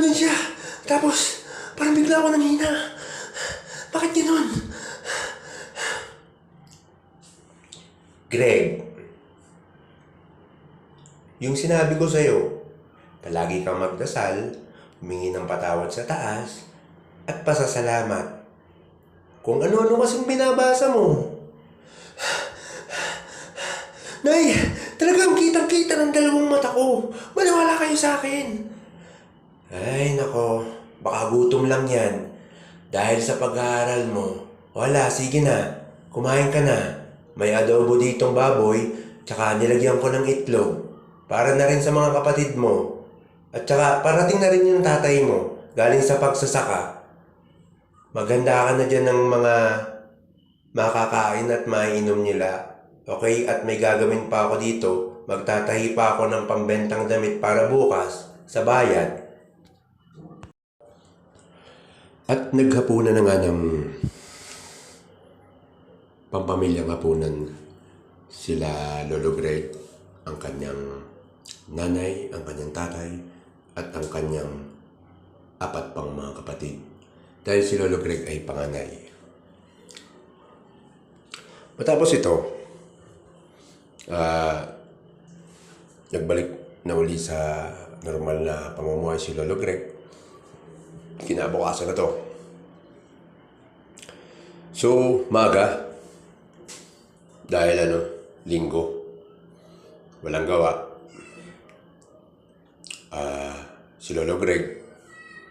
nandun siya. Tapos, parang bigla ako nanghina. Bakit gano'n? Greg, yung sinabi ko sa'yo, palagi kang magdasal, humingi ng patawad sa taas, at pasasalamat. Kung ano-ano kasing binabasa mo. Nay, talagang kitang-kita ng dalawang mata ko. Maniwala kayo sa akin. Ay, nako. Baka gutom lang yan. Dahil sa pag-aaral mo. Wala, sige na. Kumain ka na. May adobo ditong baboy, tsaka nilagyan ko ng itlog. Para na rin sa mga kapatid mo. At tsaka parating na rin yung tatay mo. Galing sa pagsasaka. Maganda ka na dyan ng mga makakain at maiinom nila. Okay? At may gagawin pa ako dito. Magtatahi pa ako ng pambentang damit para bukas sa bayan. At naghapunan na nga ng pampamilyang hapunan sila Lolo Greg, ang kanyang nanay, ang kanyang tatay, at ang kanyang 4 pang mga kapatid. Dahil si Lolo Greg ay panganay. Matapos ito, nagbalik na uli sa normal na pamumuhay si Lolo Greg. Kinabukasan na to. So, maga. Dahil linggo. Walang gawa. Si Lolo Greg,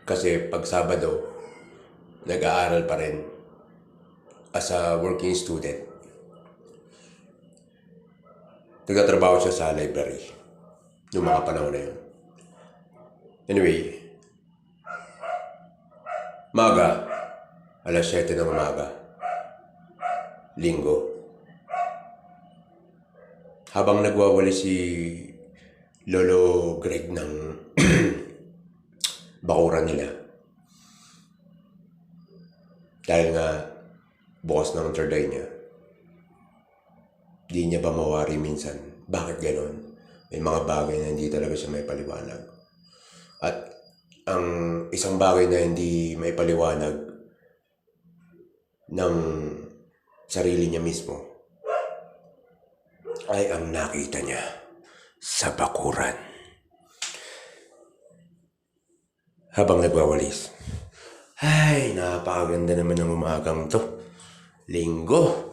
kasi pag Sabado, nag-aaral pa rin as a working student. Nagtatrabaho siya sa library noong mga panahon na yun. Anyway, maga, alas 7 ng umaga, linggo. Habang nagwawali si Lolo Greg ng bakuran nila, dahil nga bukas ng third eye niya, di niya ba mawari minsan? Bakit ganon? May mga bagay na hindi talaga siya may paliwanag. At ang isang bagay na hindi may paliwanag ng sarili niya mismo ay ang nakita niya sa bakuran. Habang nagwawalis. Ay, napakaganda naman ng umagang to. Linggo.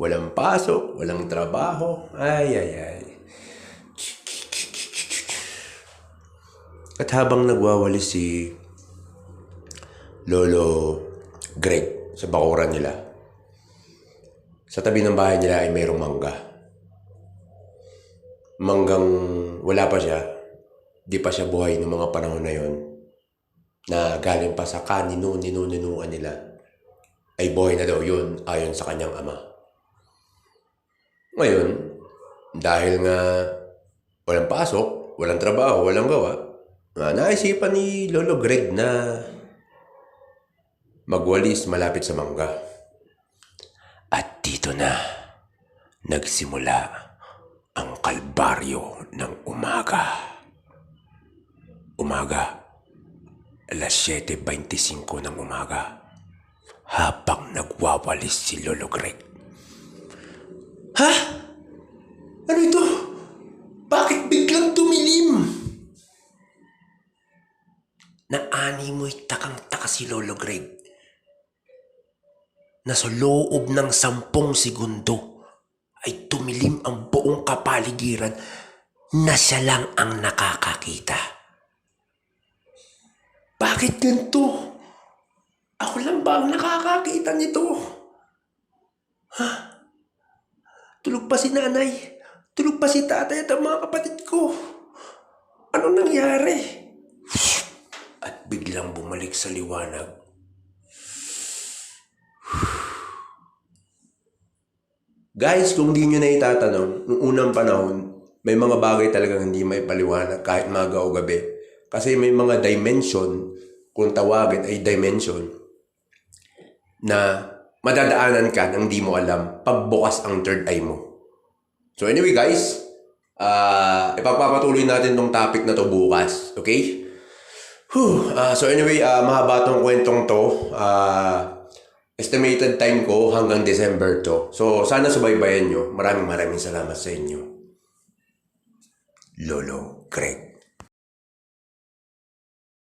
Walang pasok, walang trabaho. Ay. At habang nagwawalis si Lolo Greg sa bakuran nila, sa tabi ng bahay nila ay mayroong mangga. Manggang wala pa siya, di pa siya buhay ng mga panahon na yon, na galing pa sa ninuan nila, ay buhay na daw yun ayon sa kanyang ama. Ngayon, dahil nga walang pasok, walang trabaho, walang gawa, naisipan ni Lolo Greg na magwalis malapit sa mangga. At dito na nagsimula ang kalbaryo ng umaga. Alas 7:25 ng umaga, habang nagwawalis si Lolo Greg. Ha? Ano ito? Bakit biglang tumilim? Naani mo'y takang-taka si Lolo Greg na sa loob ng 10 segundo ay tumilim ang buong kapaligiran na siya lang ang nakakakita. Bakit ganito? Ako lang ba ang nakakakita nito? Ha? Tulog pa si nanay, tulog pa si tatay at ang mga kapatid ko. Ano nangyari? At biglang bumalik sa liwanag. Guys, kung di nyo na itatanong, noong unang panahon, may mga bagay talagang hindi may paliwanag kahit maga o gabi. Kasi may mga dimension, kung tawagin ay dimension, na madadaanan ka nang di mo alam pagbukas ang third eye mo. So anyway guys, ipagpapatuloy natin tong topic na to bukas. Okay? So anyway, mahaba tong kwentong to. Estimated time ko hanggang December to. So sana subaybayan nyo. Maraming salamat sa inyo. Lolo Greg.